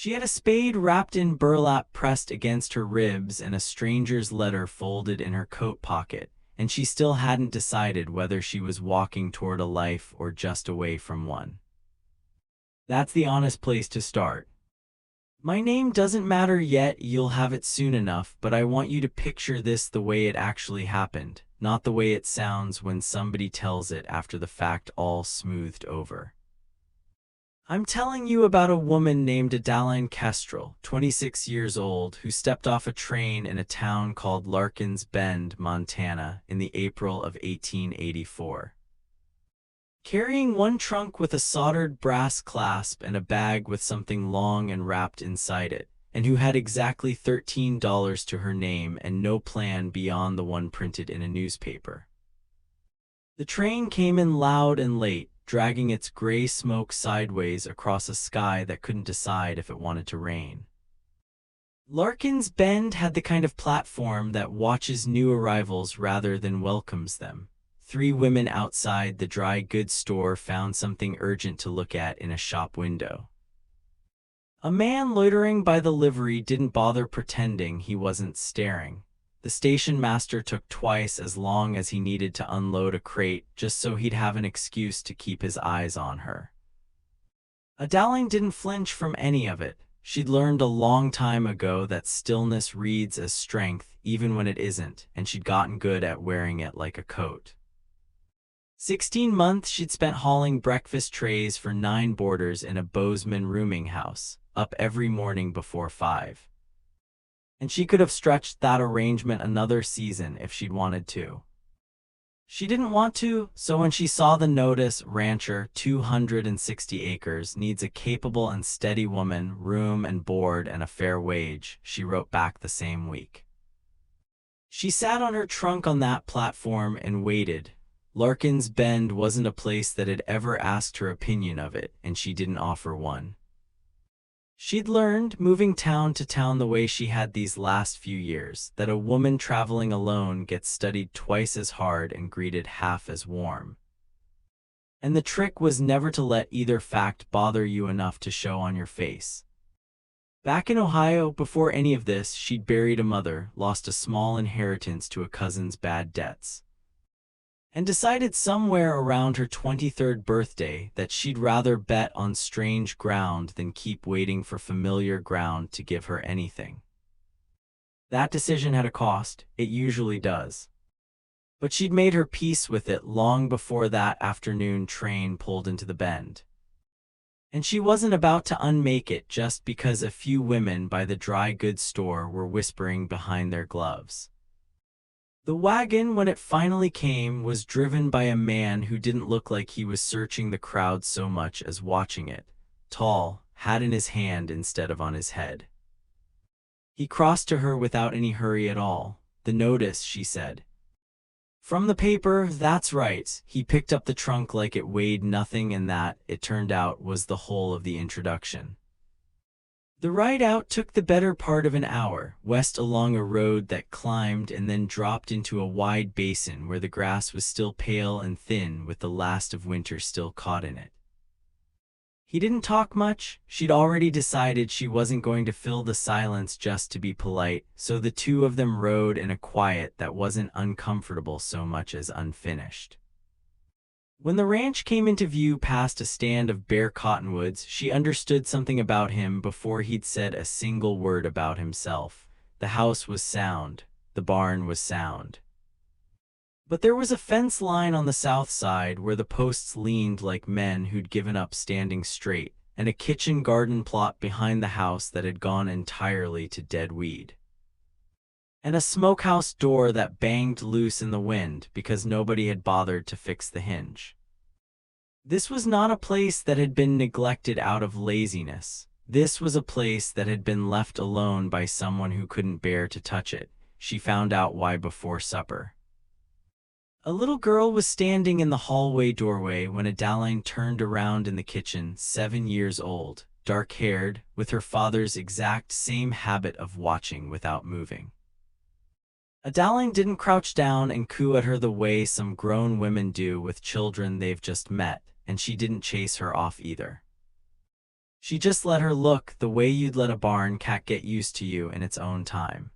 She had a spade wrapped in burlap pressed against her ribs and a stranger's letter folded in her coat pocket, and she still hadn't decided whether she was walking toward a life or just away from one. That's the honest place to start. My name doesn't matter yet, you'll have it soon enough, but I want you to picture this the way it actually happened, not the way it sounds when somebody tells it after the fact all smoothed over. I'm telling you about a woman named Adaline Kestrel, 26 years old, who stepped off a train in a town called Larkins Bend, Montana, in the April of 1884. Carrying one trunk with a soldered brass clasp and a bag with something long and wrapped inside it, and who had exactly $13 to her name and no plan beyond the one printed in a newspaper. The train came in loud and late, dragging its gray smoke sideways across a sky that couldn't decide if it wanted to rain. Larkins Bend had the kind of platform that watches new arrivals rather than welcomes them. 3 women outside the dry goods store found something urgent to look at in a shop window. A man loitering by the livery didn't bother pretending he wasn't staring. The station master took twice as long as he needed to unload a crate just so he'd have an excuse to keep his eyes on her. Adaline didn't flinch from any of it. She'd learned a long time ago that stillness reads as strength even when it isn't, and she'd gotten good at wearing it like a coat. 16 months she'd spent hauling breakfast trays for 9 boarders in a Bozeman rooming house, up every morning before 5. And she could have stretched that arrangement another season if she'd wanted to. She didn't want to, so when she saw the notice, rancher, 260 acres, needs a capable and steady woman, room and board and a fair wage, she wrote back the same week. She sat on her trunk on that platform and waited. Larkins Bend wasn't a place that had ever asked her opinion of it, and she didn't offer one. She'd learned, moving town to town the way she had these last few years, that a woman traveling alone gets studied twice as hard and greeted half as warm. And the trick was never to let either fact bother you enough to show on your face. Back in Ohio, before any of this, she'd buried a mother, lost a small inheritance to a cousin's bad debts, and decided somewhere around her 23rd birthday that she'd rather bet on strange ground than keep waiting for familiar ground to give her anything. That decision had a cost, it usually does. But she'd made her peace with it long before that afternoon train pulled into the bend. And she wasn't about to unmake it just because a few women by the dry goods store were whispering behind their gloves. The wagon, when it finally came, was driven by a man who didn't look like he was searching the crowd so much as watching it. Tall, hat in his hand instead of on his head. He crossed to her without any hurry at all. "The notice," she said. "From the paper, that's right." He picked up the trunk like it weighed nothing, and that, it turned out, was the whole of the introduction. The ride out took the better part of an hour, west along a road that climbed and then dropped into a wide basin where the grass was still pale and thin with the last of winter still caught in it. He didn't talk much. She'd already decided she wasn't going to fill the silence just to be polite, so the two of them rode in a quiet that wasn't uncomfortable so much as unfinished. When the ranch came into view past a stand of bare cottonwoods, she understood something about him before he'd said a single word about himself. The house was sound. The barn was sound. But there was a fence line on the south side where the posts leaned like men who'd given up standing straight, and a kitchen garden plot behind the house that had gone entirely to dead weed. And a smokehouse door that banged loose in the wind because nobody had bothered to fix the hinge. This was not a place that had been neglected out of laziness. This was a place that had been left alone by someone who couldn't bear to touch it. She found out why before supper. A little girl was standing in the hallway doorway when Adaline turned around in the kitchen, 7 years old, dark-haired, with her father's exact same habit of watching without moving. Adaline didn't crouch down and coo at her the way some grown women do with children they've just met, and she didn't chase her off either. She just let her look the way you'd let a barn cat get used to you in its own time.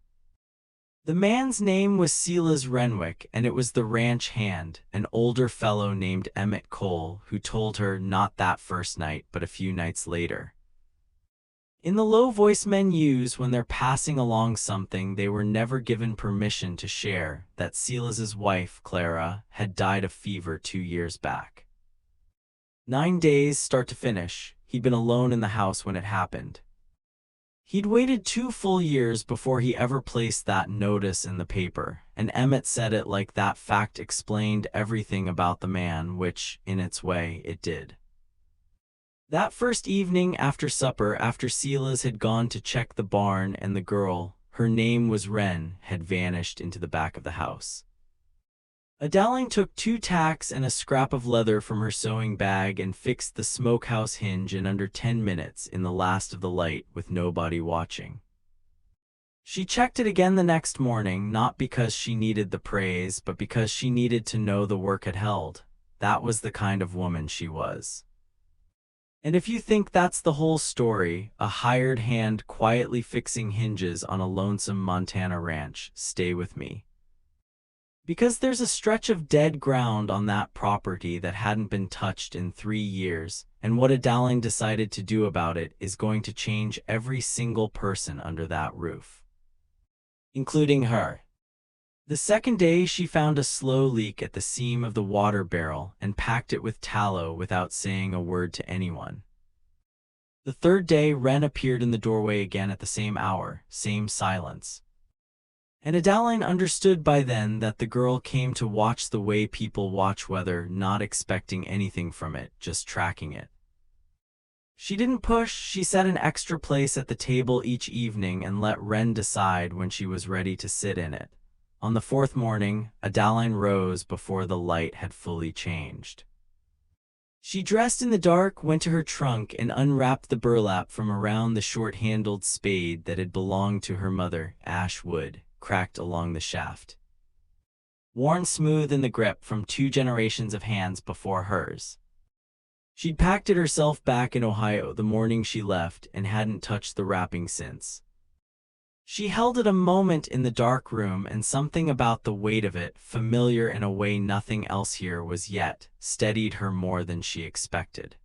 The man's name was Silas Renwick, and it was the ranch hand, an older fellow named Emmett Cole, who told her not that first night but a few nights later. In the low voice men use when they're passing along something they were never given permission to share, that Silas's wife, Clara, had died of fever 2 years back. 9 days, start to finish, he'd been alone in the house when it happened. He'd waited 2 full years before he ever placed that notice in the paper, and Emmett said it like that fact explained everything about the man, which, in its way, it did. That first evening after supper, after Silas had gone to check the barn and the girl, her name was Wren, had vanished into the back of the house. Adeline took 2 tacks and a scrap of leather from her sewing bag and fixed the smokehouse hinge in under 10 minutes in the last of the light with nobody watching. She checked it again the next morning, not because she needed the praise, but because she needed to know the work had held. That was the kind of woman she was. And if you think that's the whole story, a hired hand quietly fixing hinges on a lonesome Montana ranch, stay with me. Because there's a stretch of dead ground on that property that hadn't been touched in 3 years, and what Adeline decided to do about it is going to change every single person under that roof, including her. The second day, she found a slow leak at the seam of the water barrel and packed it with tallow without saying a word to anyone. The third day, Wren appeared in the doorway again at the same hour, same silence. And Adeline understood by then that the girl came to watch the way people watch weather, not expecting anything from it, just tracking it. She didn't push, she set an extra place at the table each evening and let Wren decide when she was ready to sit in it. On the 4th morning, Adeline rose before the light had fully changed. She dressed in the dark, went to her trunk, and unwrapped the burlap from around the short-handled spade that had belonged to her mother, ash wood, cracked along the shaft, worn smooth in the grip from 2 generations of hands before hers. She'd packed it herself back in Ohio the morning she left and hadn't touched the wrapping since. She held it a moment in the dark room, and something about the weight of it, familiar in a way nothing else here was yet, steadied her more than she expected.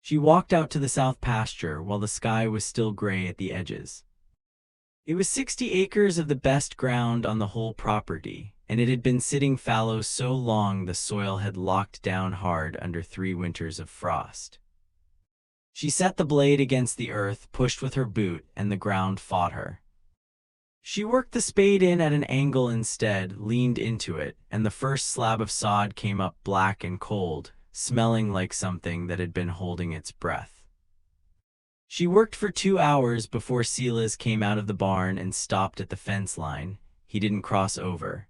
She walked out to the south pasture while the sky was still gray at the edges. It was 60 acres of the best ground on the whole property, and it had been sitting fallow so long the soil had locked down hard under 3 winters of frost. She set the blade against the earth, pushed with her boot, and the ground fought her. She worked the spade in at an angle instead, leaned into it, and the first slab of sod came up black and cold, smelling like something that had been holding its breath. She worked for 2 hours before Silas came out of the barn and stopped at the fence line. He didn't cross over.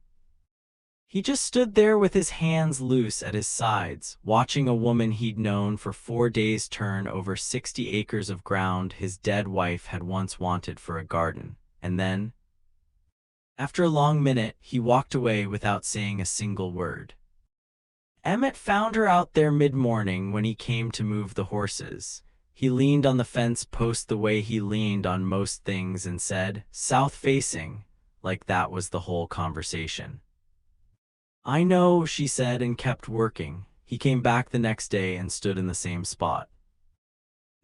He just stood there with his hands loose at his sides, watching a woman he'd known for 4 days turn over 60 acres of ground his dead wife had once wanted for a garden. And then, after a long minute, he walked away without saying a single word. Emmett found her out there mid-morning when he came to move the horses. He leaned on the fence post the way he leaned on most things and said, "South-facing," like that was the whole conversation. "I know," she said, and kept working. He came back the next day and stood in the same spot.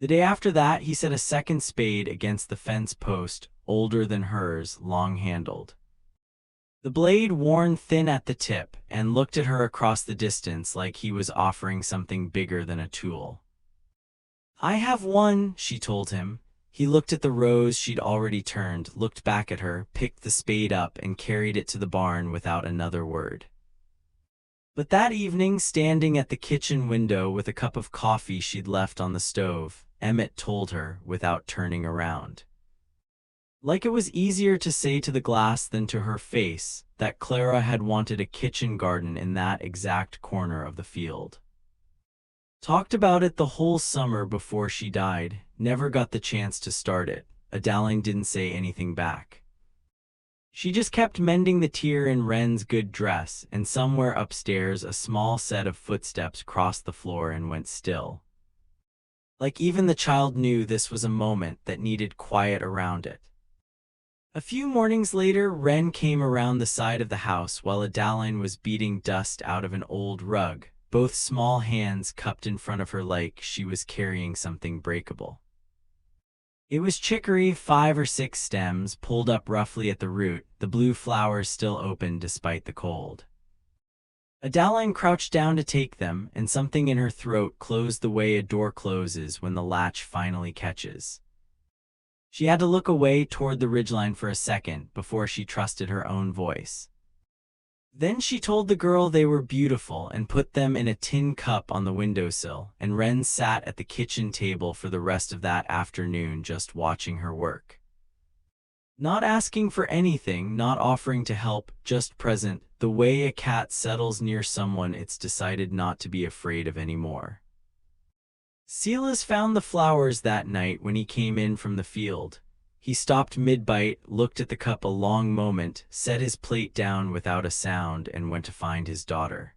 The day after that, he set a second spade against the fence post, older than hers, long-handled. The blade worn thin at the tip, and looked at her across the distance like he was offering something bigger than a tool. "I have one," she told him. He looked at the rows she'd already turned, looked back at her, picked the spade up, and carried it to the barn without another word. But that evening, standing at the kitchen window with a cup of coffee she'd left on the stove, Emmett told her, without turning around, like it was easier to say to the glass than to her face, that Clara had wanted a kitchen garden in that exact corner of the field. Talked about it the whole summer before she died, never got the chance to start it. Adeline didn't say anything back. She just kept mending the tear in Wren's good dress, and somewhere upstairs a small set of footsteps crossed the floor and went still. Like even the child knew this was a moment that needed quiet around it. A few mornings later, Wren came around the side of the house while Adaline was beating dust out of an old rug, both small hands cupped in front of her like she was carrying something breakable. It was chicory, 5 or 6 stems, pulled up roughly at the root, the blue flowers still open despite the cold. Adaline crouched down to take them, and something in her throat closed the way a door closes when the latch finally catches. She had to look away toward the ridgeline for a second before she trusted her own voice. Then she told the girl they were beautiful and put them in a tin cup on the windowsill, and Wren sat at the kitchen table for the rest of that afternoon just watching her work. Not asking for anything, not offering to help, just present, the way a cat settles near someone it's decided not to be afraid of anymore. Silas found the flowers that night when he came in from the field. He stopped mid-bite, looked at the cup a long moment, set his plate down without a sound, and went to find his daughter.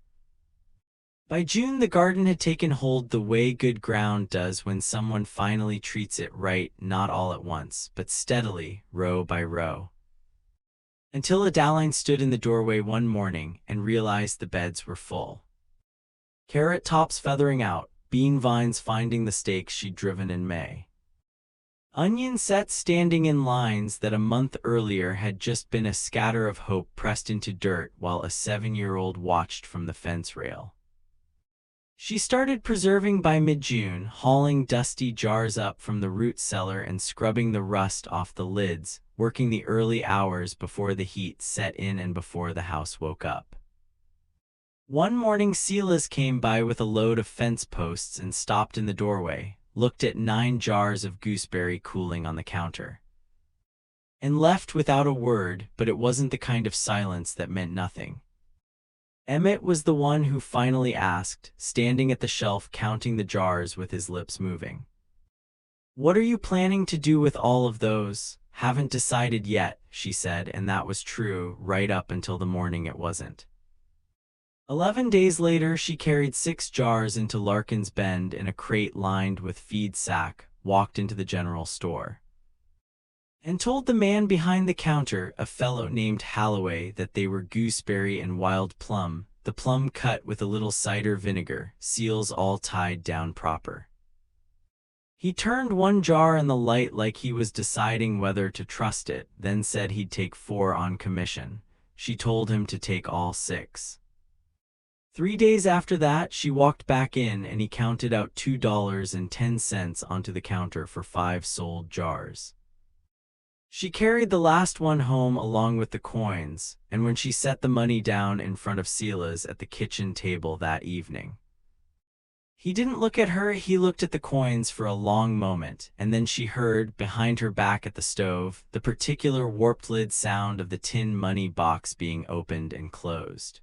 By June, the garden had taken hold the way good ground does when someone finally treats it right, not all at once, but steadily, row by row. Until Adaline stood in the doorway one morning and realized the beds were full. Carrot tops feathering out, bean vines finding the stakes she'd driven in May. Onion sets standing in lines that a month earlier had just been a scatter of hope pressed into dirt while a 7-year-old watched from the fence rail. She started preserving by mid-June, hauling dusty jars up from the root cellar and scrubbing the rust off the lids, working the early hours before the heat set in and before the house woke up. One morning, Silas came by with a load of fence posts and stopped in the doorway, looked at 9 jars of gooseberry cooling on the counter, and left without a word, but it wasn't the kind of silence that meant nothing. Emmett was the one who finally asked, standing at the shelf counting the jars with his lips moving. "What are you planning to do with all of those?" "Haven't decided yet," she said, and that was true right up until the morning it wasn't. 11 days later, she carried 6 jars into Larkin's Bend in a crate lined with feed sack, walked into the general store, and told the man behind the counter, a fellow named Halloway, that they were gooseberry and wild plum, the plum cut with a little cider vinegar, seals all tied down proper. He turned one jar in the light like he was deciding whether to trust it, then said he'd take 4 on commission. She told him to take all 6. 3 days after that, she walked back in and he counted out $2.10 onto the counter for 5 sold jars. She carried the last one home along with the coins, and when she set the money down in front of Silas at the kitchen table that evening, he didn't look at her, he looked at the coins for a long moment, and then she heard, behind her back at the stove, the particular warped lid sound of the tin money box being opened and closed.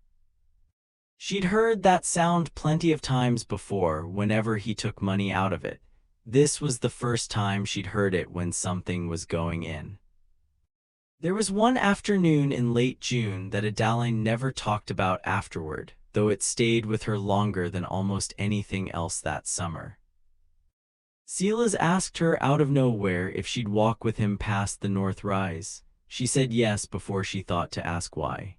She'd heard that sound plenty of times before whenever he took money out of it. This was the first time she'd heard it when something was going in. There was one afternoon in late June that Adaline never talked about afterward, though it stayed with her longer than almost anything else that summer. Silas asked her out of nowhere if she'd walk with him past the North Rise. She said yes before she thought to ask why.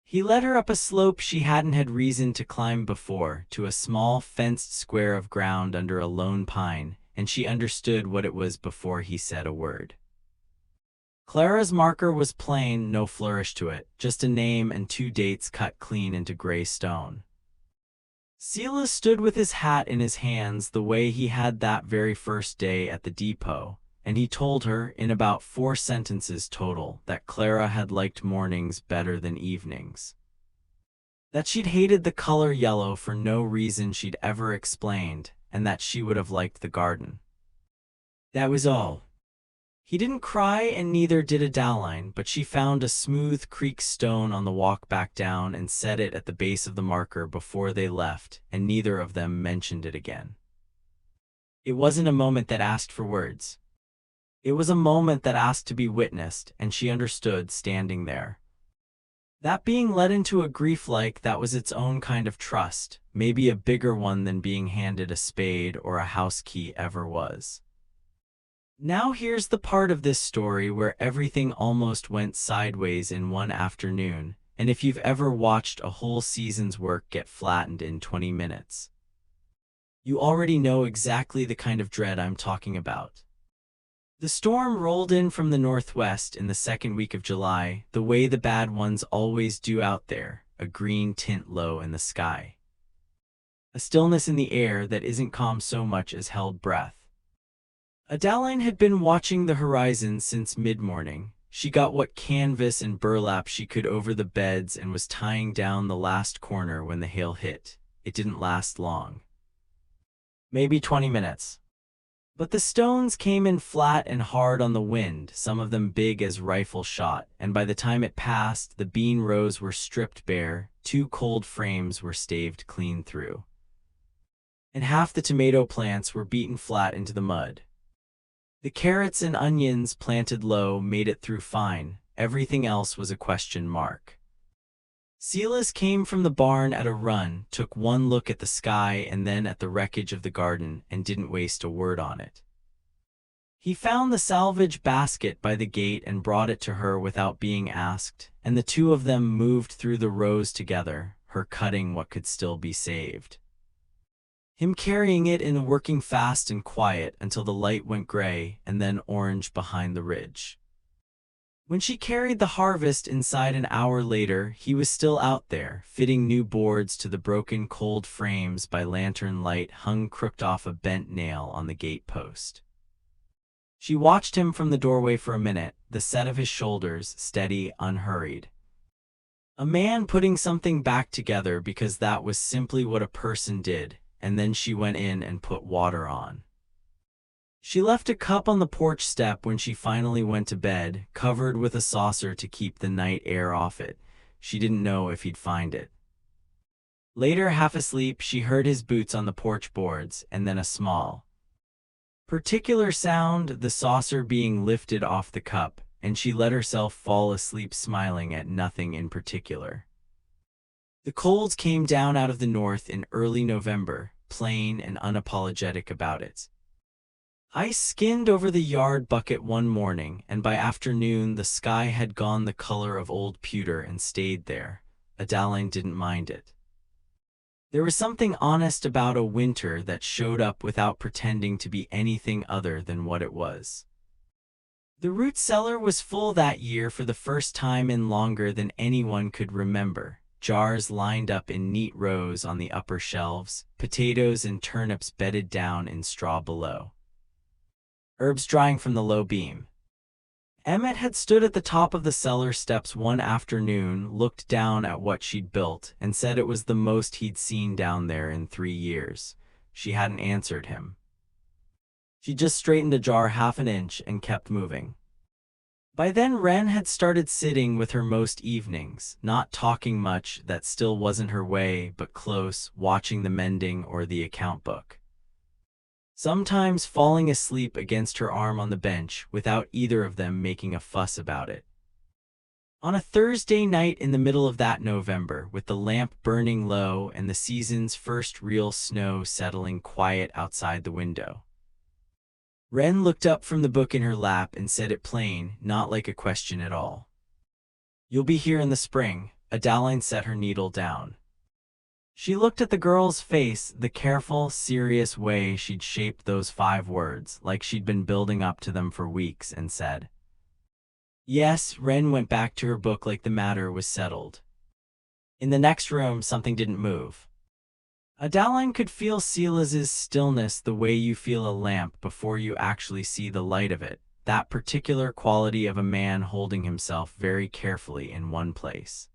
He led her up a slope she hadn't had reason to climb before, to a small fenced square of ground under a lone pine, and she understood what it was before he said a word. Clara's marker was plain, no flourish to it, just a name and 2 dates cut clean into gray stone. Silas stood with his hat in his hands the way he had that very first day at the depot, and he told her, in about 4 sentences total, that Clara had liked mornings better than evenings. That she'd hated the color yellow for no reason she'd ever explained, and that she would have liked the garden. That was all. He didn't cry, and neither did Adaline, but she found a smooth creek stone on the walk back down and set it at the base of the marker before they left, and neither of them mentioned it again. It wasn't a moment that asked for words. It was a moment that asked to be witnessed, and she understood standing there. That being led into a grief like that was its own kind of trust, maybe a bigger one than being handed a spade or a house key ever was. Now here's the part of this story where everything almost went sideways in one afternoon, and if you've ever watched a whole season's work get flattened in 20 minutes, you already know exactly the kind of dread I'm talking about. The storm rolled in from the northwest in the second week of July, the way the bad ones always do out there, a green tint low in the sky. A stillness in the air that isn't calm so much as held breath. Adeline had been watching the horizon since mid-morning. She got what canvas and burlap she could over the beds and was tying down the last corner when the hail hit. It didn't last long. Maybe 20 minutes. But the stones came in flat and hard on the wind, some of them big as rifle shot, and by the time it passed, the bean rows were stripped bare, 2 cold frames were staved clean through, and half the tomato plants were beaten flat into the mud. The carrots and onions planted low made it through fine. Everything else was a question mark. Silas came from the barn at a run, took one look at the sky and then at the wreckage of the garden, and didn't waste a word on it. He found the salvage basket by the gate and brought it to her without being asked, and the two of them moved through the rows together, her cutting what could still be saved, him carrying it and working fast and quiet until the light went gray and then orange behind the ridge. When she carried the harvest inside an hour later, he was still out there, fitting new boards to the broken cold frames by lantern light hung crooked off a bent nail on the gate post. She watched him from the doorway for a minute, the set of his shoulders steady, unhurried. A man putting something back together because that was simply what a person did, and then she went in and put water on. She left a cup on the porch step when she finally went to bed, covered with a saucer to keep the night air off it. She didn't know if he'd find it. Later, half asleep, she heard his boots on the porch boards, and then a small, particular sound, the saucer being lifted off the cup, and she let herself fall asleep smiling at nothing in particular. The colds came down out of the north in early November, plain and unapologetic about it. Ice skinned over the yard bucket one morning, and by afternoon the sky had gone the color of old pewter and stayed there. Adeline didn't mind it. There was something honest about a winter that showed up without pretending to be anything other than what it was. The root cellar was full that year for the first time in longer than anyone could remember. Jars lined up in neat rows on the upper shelves, potatoes and turnips bedded down in straw below, herbs drying from the low beam. Emmett had stood at the top of the cellar steps one afternoon, looked down at what she'd built, and said it was the most he'd seen down there in 3 years. She hadn't answered him. She just straightened a jar half an inch and kept moving. By then Wren had started sitting with her most evenings, not talking much, that still wasn't her way, but close, watching the mending or the account book. Sometimes falling asleep against her arm on the bench, without either of them making a fuss about it. On a Thursday night in the middle of that November, with the lamp burning low and the season's first real snow settling quiet outside the window, Wren looked up from the book in her lap and said it plain, not like a question at all. "You'll be here in the spring." Adeline set her needle down. She looked at the girl's face, the careful, serious way she'd shaped those 5 words, like she'd been building up to them for weeks, and said, "Yes." Wren went back to her book like the matter was settled. In the next room, something didn't move. Adeline could feel Silas's stillness the way you feel a lamp before you actually see the light of it, that particular quality of a man holding himself very carefully in one place.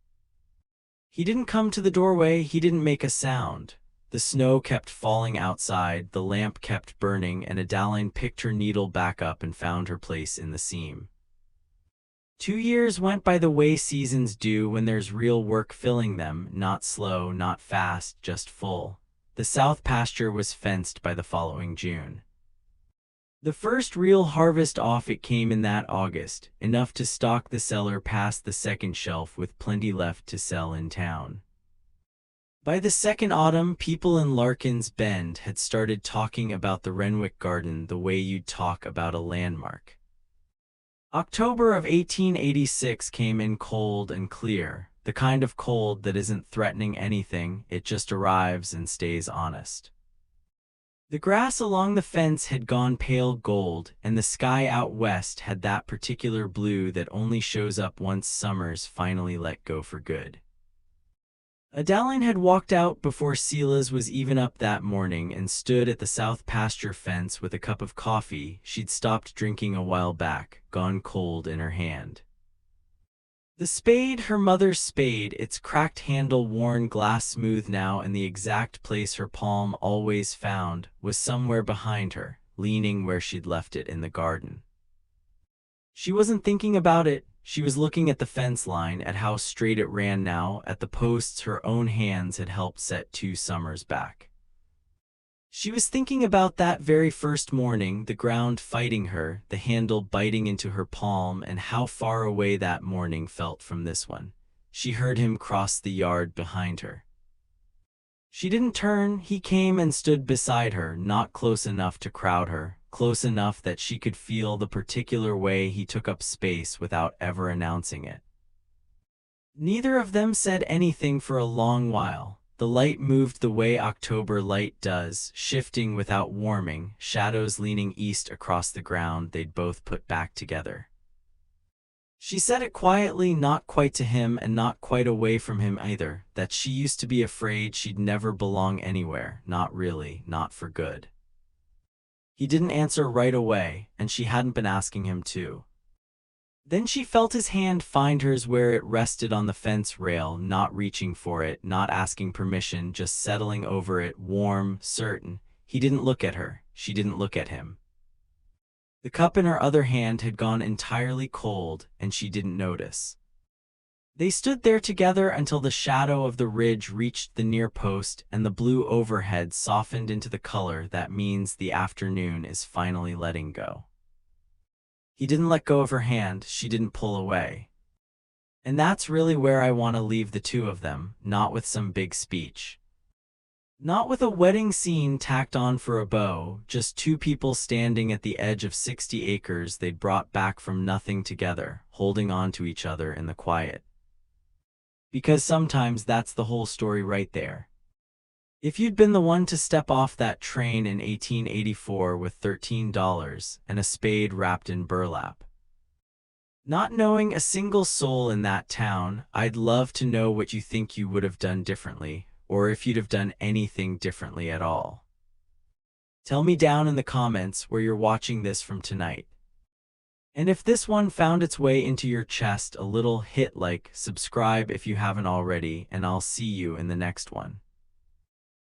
He didn't come to the doorway, he didn't make a sound. The snow kept falling outside, the lamp kept burning, and Adeline picked her needle back up and found her place in the seam. 2 years went by the way seasons do when there's real work filling them, not slow, not fast, just full. The south pasture was fenced by the following June. The first real harvest off it came in that August, enough to stock the cellar past the second shelf with plenty left to sell in town. By the second autumn, people in Larkin's Bend had started talking about the Renwick Garden the way you'd talk about a landmark. October of 1886 came in cold and clear, the kind of cold that isn't threatening anything, it just arrives and stays honest. The grass along the fence had gone pale gold, and the sky out west had that particular blue that only shows up once summer's finally let go for good. Adeline had walked out before Silas was even up that morning and stood at the south pasture fence with a cup of coffee she'd stopped drinking a while back, gone cold in her hand. The spade, her mother's spade, its cracked handle worn glass smooth now in the exact place her palm always found, was somewhere behind her, leaning where she'd left it in the garden. She wasn't thinking about it. She was looking at the fence line, at how straight it ran now, at the posts her own hands had helped set 2 summers back. She was thinking about that very first morning, the ground fighting her, the handle biting into her palm, and how far away that morning felt from this one. She heard him cross the yard behind her. She didn't turn. He came and stood beside her, not close enough to crowd her, close enough that she could feel the particular way he took up space without ever announcing it. Neither of them said anything for a long while. The light moved the way October light does, shifting without warming, shadows leaning east across the ground they'd both put back together. She said it quietly, not quite to him and not quite away from him either, that she used to be afraid she'd never belong anywhere, not really, not for good. He didn't answer right away, and she hadn't been asking him to. Then she felt his hand find hers where it rested on the fence rail, not reaching for it, not asking permission, just settling over it, warm, certain. He didn't look at her. She didn't look at him. The cup in her other hand had gone entirely cold, and she didn't notice. They stood there together until the shadow of the ridge reached the near post and the blue overhead softened into the color that means the afternoon is finally letting go. He didn't let go of her hand, she didn't pull away. And that's really where I want to leave the two of them, not with some big speech. Not with a wedding scene tacked on for a bow, just 2 people standing at the edge of 60 acres they'd brought back from nothing together, holding on to each other in the quiet. Because sometimes that's the whole story right there. If you'd been the one to step off that train in 1884 with $13 and a spade wrapped in burlap, not knowing a single soul in that town, I'd love to know what you think you would have done differently, or if you'd have done anything differently at all. Tell me down in the comments where you're watching this from tonight. And if this one found its way into your chest a little, hit like, subscribe if you haven't already, and I'll see you in the next one.